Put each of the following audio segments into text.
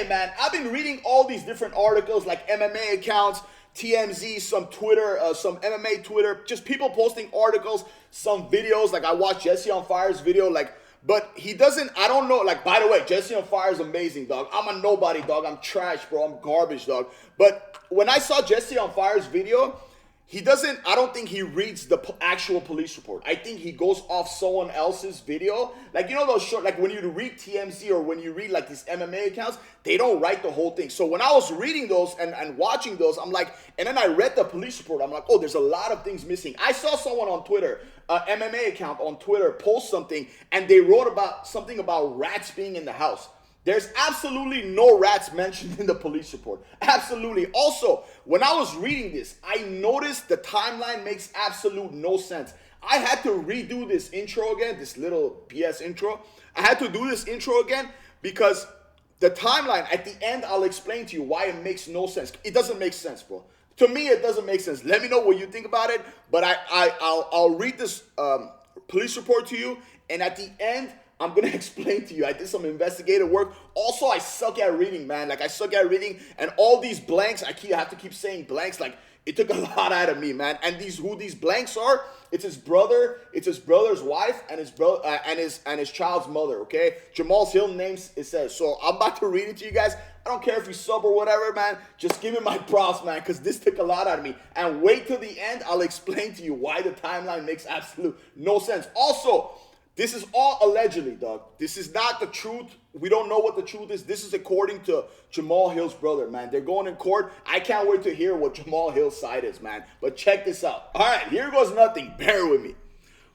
man, I've been reading all these different articles like MMA accounts, TMZ, some Twitter, some MMA Twitter, just people posting articles, some videos. Like I watched Jesse on Fire's video, like, but he doesn't, I don't know, like, by the way, Jesse on Fire is amazing, dog. I'm a nobody, dog. I'm trash, bro. I'm garbage, dog. But when I saw Jesse on Fire's video, he doesn't, I don't think he reads the actual police report. I think he goes off someone else's video. Like, you know those short, like when you read TMZ or when you read like these MMA accounts, they don't write the whole thing. So when I was reading those and watching those, I'm like, and then I read the police report, I'm like, oh, there's a lot of things missing. I saw someone on Twitter, MMA account on Twitter, post something, and they wrote about something about rats being in the house. There's absolutely no rats mentioned in the police report. Absolutely. Also, when I was reading this, I noticed the timeline makes absolute no sense. I had to redo this intro again, this little BS intro. I had to do this intro again because the timeline, at the end, I'll explain to you why it makes no sense. It doesn't make sense, bro. To me, it doesn't make sense. Let me know what you think about it, but I'll read this police report to you, and at the end, I'm going to explain to you. I did some investigative work. Also, I suck at reading, man. Like, I suck at reading. And all these blanks, I have to keep saying blanks. Like, it took a lot out of me, man. And who these blanks are, it's his brother, it's his brother's wife, and his brother and his child's mother, okay? Jamal's Hill names, it says. So, I'm about to read it to you guys. I don't care if you sub or whatever, man. Just give me my props, man, because this took a lot out of me. And wait till the end. I'll explain to you why the timeline makes absolute no sense. Also, this is all allegedly, dog. This is not the truth. We don't know what the truth is. This is according to Jamal Hill's brother, man. They're going in court. I can't wait to hear what Jamal Hill's side is, man. But check this out. All right, here goes nothing. Bear with me.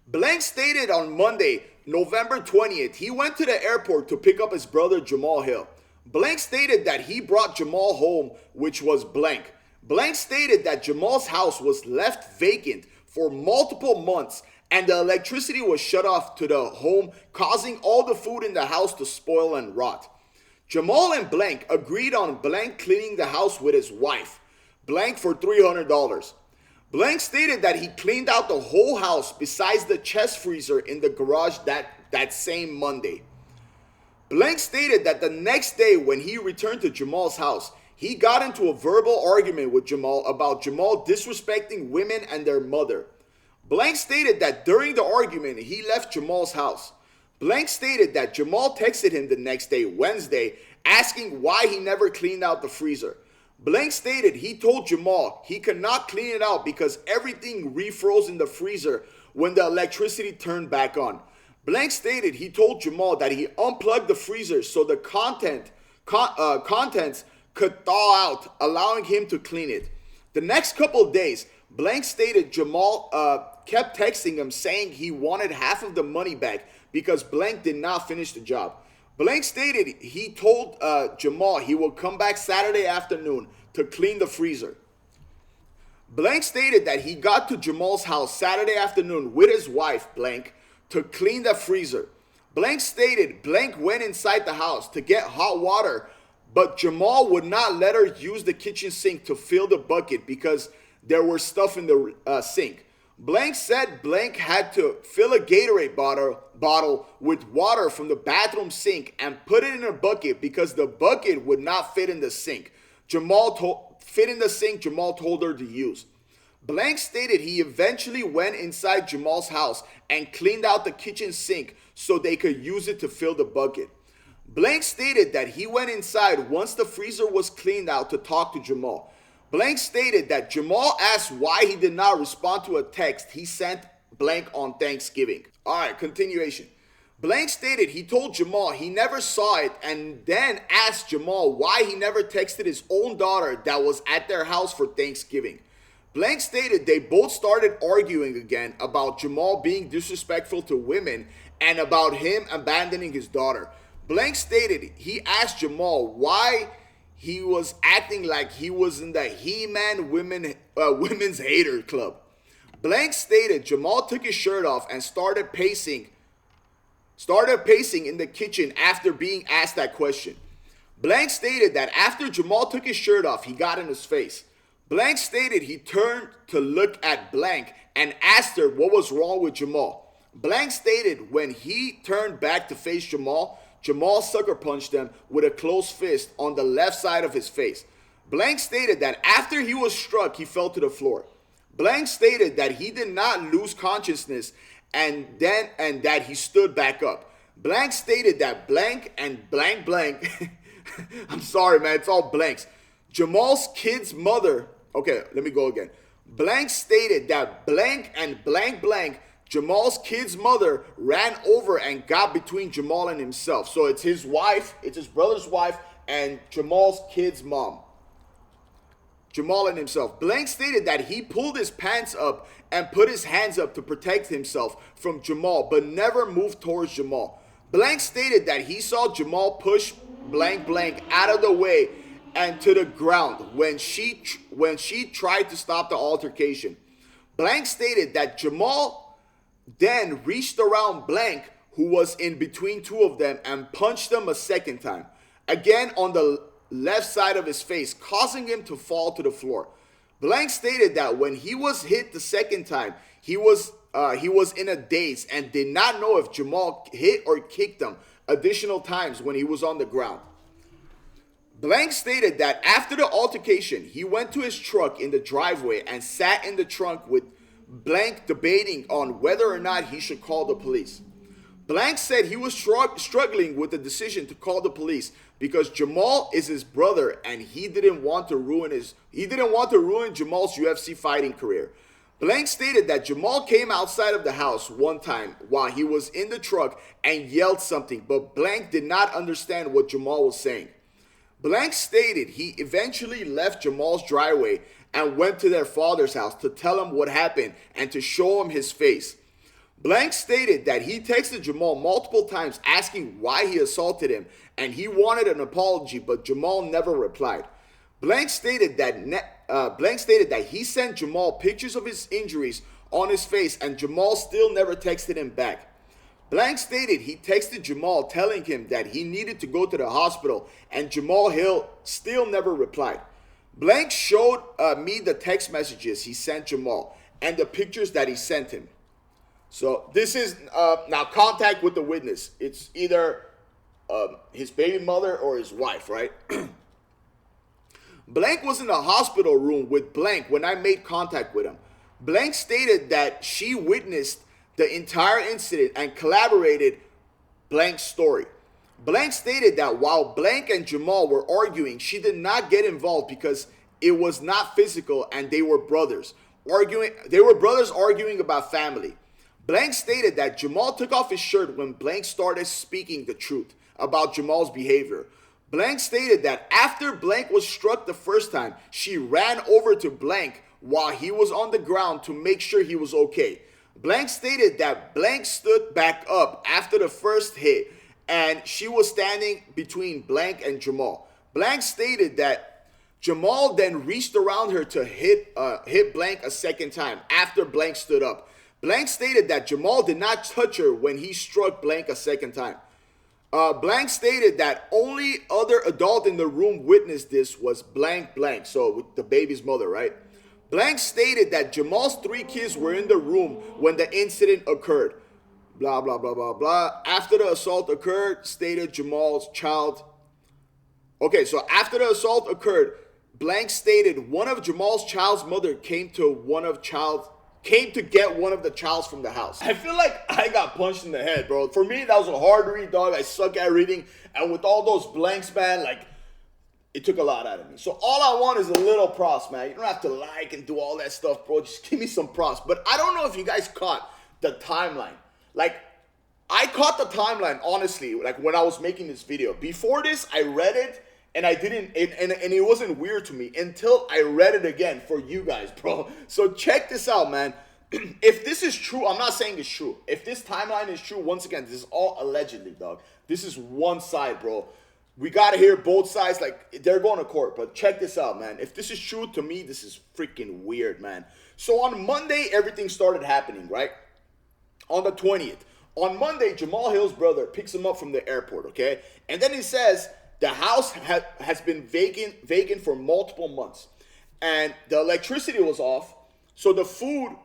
Blank stated on Monday, November 20th, he went to the airport to pick up his brother, Jamal Hill. Blank stated that he brought Jamal home, which was blank. Blank stated that Jamal's house was left vacant for multiple months and the electricity was shut off to the home, causing all the food in the house to spoil and rot. Jamal and Blank agreed on Blank cleaning the house with his wife, Blank, for $300. Blank stated that he cleaned out the whole house besides the chest freezer in the garage that same Monday. Blank stated that the next day when he returned to Jamal's house, he got into a verbal argument with Jamal about Jamal disrespecting women and their mother. Blank stated that during the argument, he left Jamal's house. Blank stated that Jamal texted him the next day, Wednesday, asking why he never cleaned out the freezer. Blank stated he told Jamal he could not clean it out because everything refroze in the freezer when the electricity turned back on. Blank stated he told Jamal that he unplugged the freezer so the contents could thaw out, allowing him to clean it. The next couple of days, Blank stated Jamal kept texting him saying he wanted half of the money back because Blank did not finish the job. Blank stated he told Jamal he will come back Saturday afternoon to clean the freezer. Blank stated that he got to Jamal's house Saturday afternoon with his wife, Blank, to clean the freezer. Blank stated Blank went inside the house to get hot water, but Jamal would not let her use the kitchen sink to fill the bucket because there was stuff in the sink. Blank said Blank had to fill a Gatorade bottle with water from the bathroom sink and put it in a bucket because the bucket would not fit in the sink. Jamal told her to use. Blank stated he eventually went inside Jamal's house and cleaned out the kitchen sink so they could use it to fill the bucket. Blank stated that he went inside once the freezer was cleaned out to talk to Jamal. Blank stated that Jamal asked why he did not respond to a text he sent Blank on Thanksgiving. All right, continuation. Blank stated he told Jamal he never saw it and then asked Jamal why he never texted his own daughter that was at their house for Thanksgiving. Blank stated they both started arguing again about Jamal being disrespectful to women and about him abandoning his daughter. Blank stated he asked Jamal why he was acting like he was in the He-Man women's hater club. Blank stated Jamal took his shirt off and started pacing in the kitchen after being asked that question. Blank stated that after Jamal took his shirt off, he got in his face. Blank stated he turned to look at Blank and asked her what was wrong with Jamal. Blank stated when he turned back to face Jamal, Jamal sucker punched him with a closed fist on the left side of his face. Blank stated that after he was struck, he fell to the floor. Blank stated that he did not lose consciousness and that he stood back up. Blank stated that blank and blank blank I'm sorry, man, it's all blanks. Jamal's kid's mother, okay, let me go again. Blank stated that blank and blank blank, Jamal's kid's mother ran over and got between Jamal and himself. So it's his wife, it's his brother's wife, and Jamal's kid's mom. Jamal and himself. Blank stated that he pulled his pants up and put his hands up to protect himself from Jamal, but never moved towards Jamal. Blank stated that he saw Jamal push blank blank out of the way and to the ground when she tried to stop the altercation. Blank stated that Jamal then reached around blank, who was in between two of them, and punched him a second time, again on the left side of his face, causing him to fall to the floor. Blank stated that when he was hit the second time, he was in a daze and did not know if Jamal hit or kicked him additional times when he was on the ground. Blank stated that after the altercation, he went to his truck in the driveway and sat in the trunk with Blank debating on whether or not he should call the police. Blank said he was struggling with the decision to call the police because Jamal is his brother and he didn't want to ruin Jamal's UFC fighting career. Blank stated that Jamal came outside of the house one time while he was in the truck and yelled something, but Blank did not understand what Jamal was saying. Blank stated he eventually left Jamal's driveway and went to their father's house to tell him what happened and to show him his face. Blank stated that he texted Jamal multiple times asking why he assaulted him and he wanted an apology, but Jamal never replied. Blank stated that he sent Jamal pictures of his injuries on his face and Jamal still never texted him back. Blank stated he texted Jamal telling him that he needed to go to the hospital and Jamal Hill still never replied. Blank showed me the text messages he sent Jamal and the pictures that he sent him. So this is now contact with the witness. It's either his baby mother or his wife, right? Blank was in the hospital room with Blank when I made contact with him. Blank stated that she witnessed the entire incident and collaborated Blank's story. Blank stated that while Blank and Jamal were arguing, she did not get involved because it was not physical and they were brothers. They were brothers arguing about family. Blank stated that Jamal took off his shirt when Blank started speaking the truth about Jamal's behavior. Blank stated that after Blank was struck the first time, she ran over to Blank while he was on the ground to make sure he was okay. Blank stated that Blank stood back up after the first hit and she was standing between Blank and Jamal. Blank stated that Jamal then reached around her to hit Blank a second time after Blank stood up. Blank stated that Jamal did not touch her when he struck Blank a second time. Blank stated that only other adult in the room witnessed this was Blank, so with the baby's mother, right? Blank stated that Jamal's 3 kids were in the room when the incident occurred. Blah, blah, blah, blah, blah. After the assault occurred, stated Jamal's child. Okay, so after the assault occurred, Blank stated one of Jamal's child's mother came to get one of the childs from the house. I feel like I got punched in the head, bro. For me, that was a hard read, dog. I suck at reading. And with all those blanks, man, like, it took a lot out of me. So all I want is a little props, man. You don't have to like and do all that stuff, bro. Just give me some props. But I don't know if you guys caught the timeline. Like, I caught the timeline, honestly, like when I was making this video. Before this, I read it. And I didn't, and it wasn't weird to me until I read it again for you guys, bro. So check this out, man. If this is true, I'm not saying it's true. If this timeline is true, once again, this is all allegedly, dog. This is one side, bro. We got to hear both sides. Like, they're going to court. But check this out, man. If this is true, to me, this is freaking weird, man. So on Monday, everything started happening, right? On the 20th. On Monday, Jamal Hill's brother picks him up from the airport, okay? And then he says, the house has been vacant for multiple months. And the electricity was off. So the food,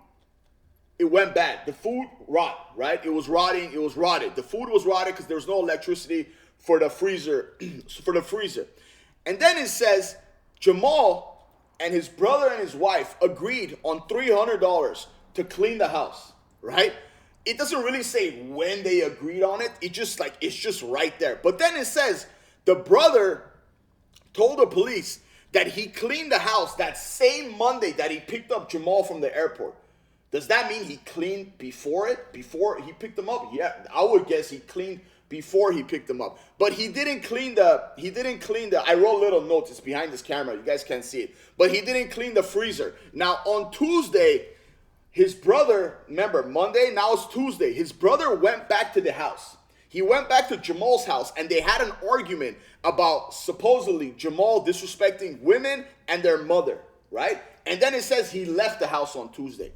it went bad. The food rot, right? It was rotting. It was rotted. The food was rotted because there was no electricity for the freezer, And then it says Jamal and his brother and his wife agreed on $300 to clean the house, right? It doesn't really say when they agreed on it. It's just right there. But then it says the brother told the police that he cleaned the house that same Monday that he picked up Jamal from the airport. Does that mean he cleaned before he picked him up? Yeah, I would guess he cleaned before he picked him up. But he didn't clean the, I wrote little notes, it's behind this camera, you guys can't see it. But he didn't clean the freezer. Now on Tuesday, his brother, remember Monday, now it's Tuesday, his brother went back to the house. He went back to Jamal's house and they had an argument about supposedly Jamal disrespecting women and their mother, right? And then it says he left the house on Tuesday.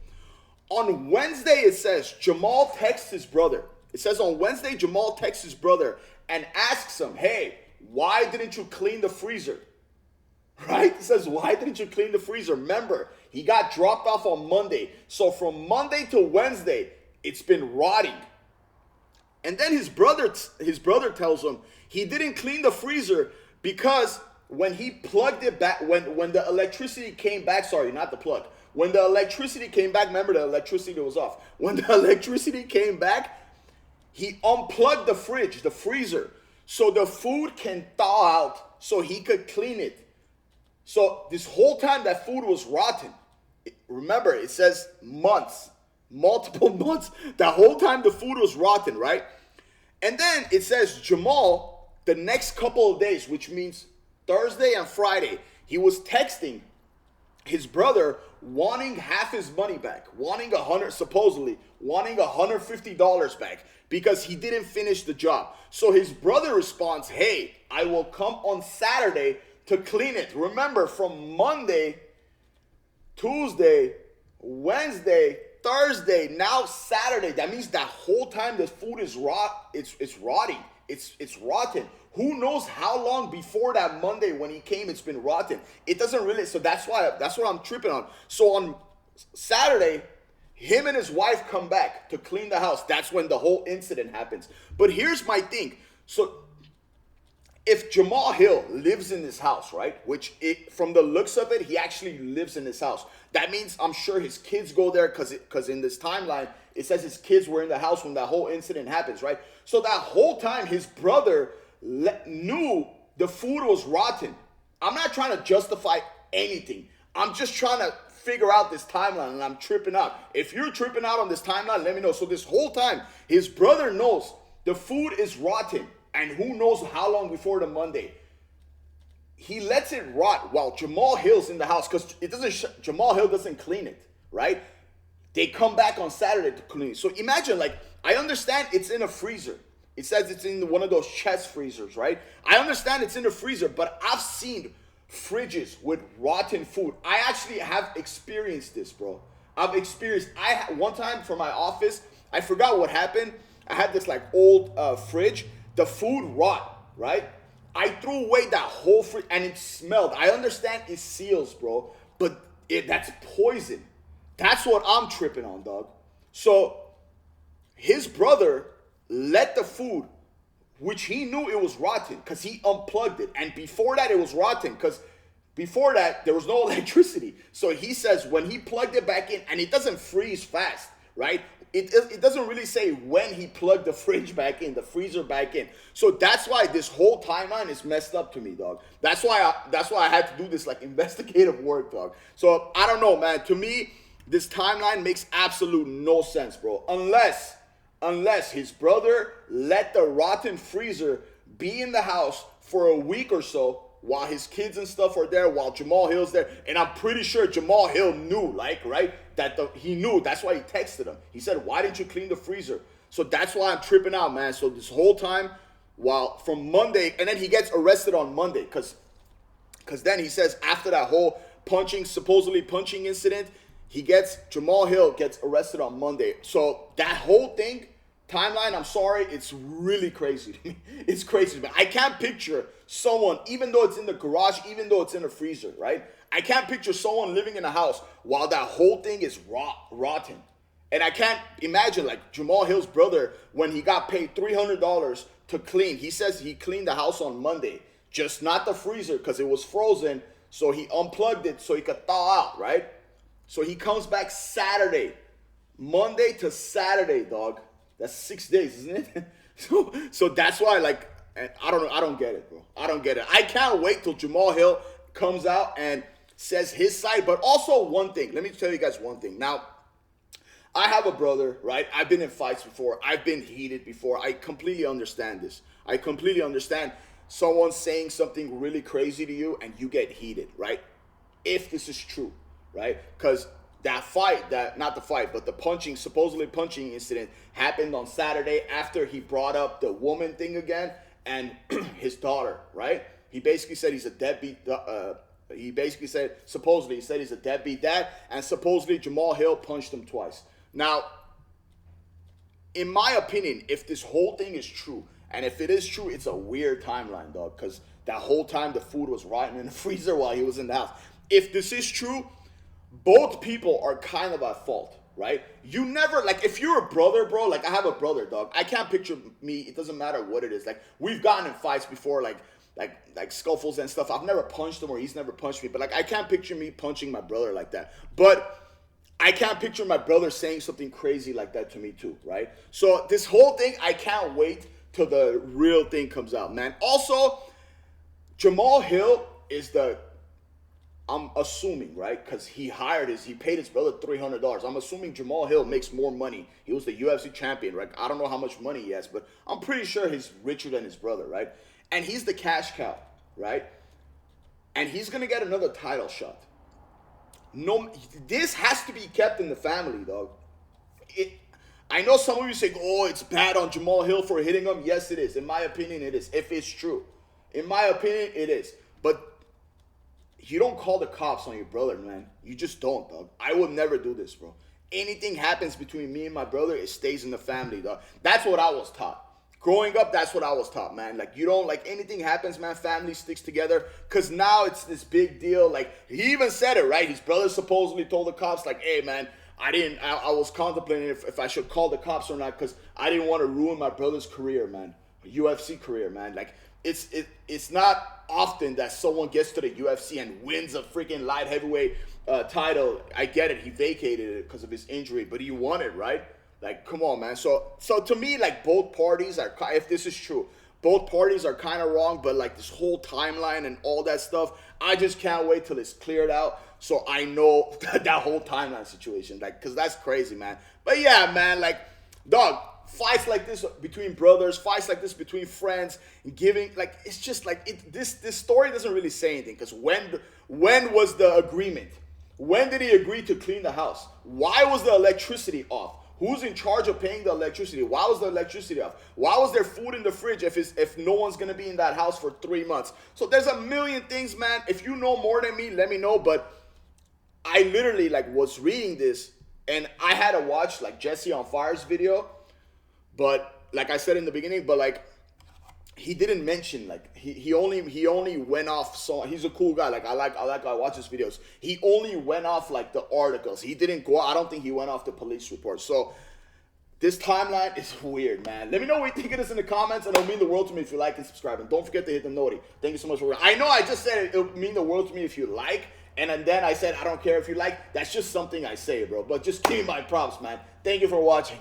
On Wednesday, it says Jamal texts his brother. It says on Wednesday, Jamal texts his brother and asks him, hey, why didn't you clean the freezer? Right? It says, why didn't you clean the freezer? Remember, he got dropped off on Monday. So from Monday to Wednesday, it's been rotting. And then his brother tells him he didn't clean the freezer because when he plugged it back, when the electricity came back, sorry, not the plug. When the electricity came back, remember the electricity was off. When the electricity came back, he unplugged the fridge, the freezer, so the food can thaw out so he could clean it. So this whole time that food was rotten. Remember, it says months, multiple months. That whole time the food was rotten, right? And then it says Jamal, the next couple of days, which means Thursday and Friday, he was texting his brother wanting half his money back, supposedly wanting $150 back because he didn't finish the job. So his brother responds, hey, I will come on Saturday to clean it. Remember, from Monday, Tuesday, Wednesday, Thursday, now Saturday. That means that whole time the food is it's rotting. It's rotten. Who knows how long before that Monday when he came it's been rotten. It doesn't really, so that's what I'm tripping on. So on Saturday, him and his wife come back to clean the house. That's when the whole incident happens. But here's my thing. So if Jamal Hill lives in this house, right, from the looks of it, he actually lives in this house. That means I'm sure his kids go there because in this timeline, it says his kids were in the house when that whole incident happens, right? So that whole time, his brother knew the food was rotten. I'm not trying to justify anything. I'm just trying to figure out this timeline, and I'm tripping out. If you're tripping out on this timeline, let me know. So this whole time, his brother knows the food is rotten, and who knows how long before the Monday. He lets it rot while Jamal Hill's in the house because Jamal Hill doesn't clean it, right? They come back on Saturday to clean it. So imagine, I understand it's in a freezer. It says it's in one of those chest freezers, right? I understand it's in the freezer, but I've seen fridges with rotten food. I actually have experienced this, bro. One time for my office, I forgot what happened. I had this old fridge. The food rot, right? I threw away that whole fridge and it smelled. I understand it seals, bro, but that's poison. That's what I'm tripping on, dog. So his brother let the food, which he knew it was rotten because he unplugged it. And before that, it was rotten because before that, there was no electricity. So he says when he plugged it back in, and it doesn't freeze fast, right? It doesn't really say when he plugged the fridge back in, the freezer back in. So that's why this whole timeline is messed up to me, dog. That's why I had to do this investigative work, dog. So I don't know, man. To me, this timeline makes absolute no sense, bro. Unless his brother let the rotten freezer be in the house for a week or so while his kids and stuff are there, while Jamal Hill's there. And I'm pretty sure Jamal Hill knew, right? He knew. That's why he texted him. He said, why didn't you clean the freezer? So that's why I'm tripping out, man. So this whole time, from Monday, and then he gets arrested on Monday because then he says after that whole supposedly punching incident, Jamal Hill gets arrested on Monday. So that whole timeline, I'm sorry, it's really crazy to me. It's crazy to me. I can't picture someone, even though it's in the garage, even though it's in the freezer, right? I can't picture someone living in a house while that whole thing is rotten. And I can't imagine, like, Jamahal Hill's brother, when he got paid $300 to clean, he says he cleaned the house on Monday, just not the freezer because it was frozen. So he unplugged it so he could thaw out, right? So he comes back Saturday, Monday to Saturday, dog. That's 6 days, isn't it? So that's why, like, I don't get it, bro. I don't get it. I can't wait till Jamahal Hill comes out and says his side. But also one thing, let me tell you guys one thing. Now, I have a brother, right? I've been in fights before. I've been heated before. I completely understand this. I completely understand someone saying something really crazy to you and you get heated, right? If this is true, right? Because that fight, not the fight, but the supposedly punching incident happened on Saturday after he brought up the woman thing again and his daughter, right? He basically said he's a deadbeat. Supposedly he said he's a deadbeat dad, and supposedly Jamahal Hill punched him twice. Now, in my opinion, if this whole thing is true, and if it is true, it's a weird timeline, dog, because that whole time the food was rotting in the freezer while he was in the house. If this is true, both people are kind of at fault, right? You never, like, if you're a brother, bro, like, I have a brother, dog. I can't picture me, it doesn't matter what it is. Like, we've gotten in fights before, like scuffles and stuff. I've never punched him or he's never punched me, but, like, I can't picture me punching my brother like that. But I can't picture my brother saying something crazy like that to me too, right? So this whole thing, I can't wait till the real thing comes out, man. Also, Jamahal Hill is I'm assuming, right? Because he paid his brother $300. I'm assuming Jamahal Hill makes more money. He was the UFC champion, right? I don't know how much money he has, but I'm pretty sure he's richer than his brother, right? And he's the cash cow, right? And he's going to get another title shot. No, this has to be kept in the family, dog. I know some of you say, oh, it's bad on Jamahal Hill for hitting him. Yes, it is. In my opinion, it is. If it's true. In my opinion, it is. But you don't call the cops on your brother, man. You just don't, dog. I would never do this, bro. Anything happens between me and my brother, it stays in the family, dog. That's what I was taught. Growing up, that's what I was taught, man. Like, you don't, like, anything happens, man, family sticks together. Because now it's this big deal. Like, he even said it, right? His brother supposedly told the cops, like, hey, man, I was contemplating if I should call the cops or not because I didn't want to ruin my brother's career, man. UFC career, man. Like, it's not often that someone gets to the UFC and wins a freaking light heavyweight title. I get it. He vacated it because of his injury, but he won it, right? Like, come on, man. So to me, like, both parties are, if this is true, both parties are kind of wrong, but, like, this whole timeline and all that stuff, I just can't wait till it's cleared out so I know that whole timeline situation, like, because that's crazy, man. But, yeah, man, like, dog, fights like this between brothers, fights like this between friends, giving, like, it's just, like, this story doesn't really say anything because when was the agreement? When did he agree to clean the house? Why was the electricity off? Who's in charge of paying the electricity? Why was the electricity off? Why was there food in the fridge if no one's going to be in that house for 3 months? So there's a million things, man. If you know more than me, let me know. But I literally, like, was reading this, and I had to watch, like, Jesse on Fire's video. But, like I said in the beginning, but, like, he didn't mention, like, he only went off. So he's a cool guy. Like, I watch his videos. He only went off, like, the articles. He didn't go. I don't think he went off the police report. So this timeline is weird, man. Let me know what you think of this in the comments, and it'll mean the world to me if you like and subscribe. And don't forget to hit the noti. Thank you so much for watching. I know I just said it'll mean the world to me if you like, and then I said I don't care if you like. That's just something I say, bro. But just give me my props, man. Thank you for watching.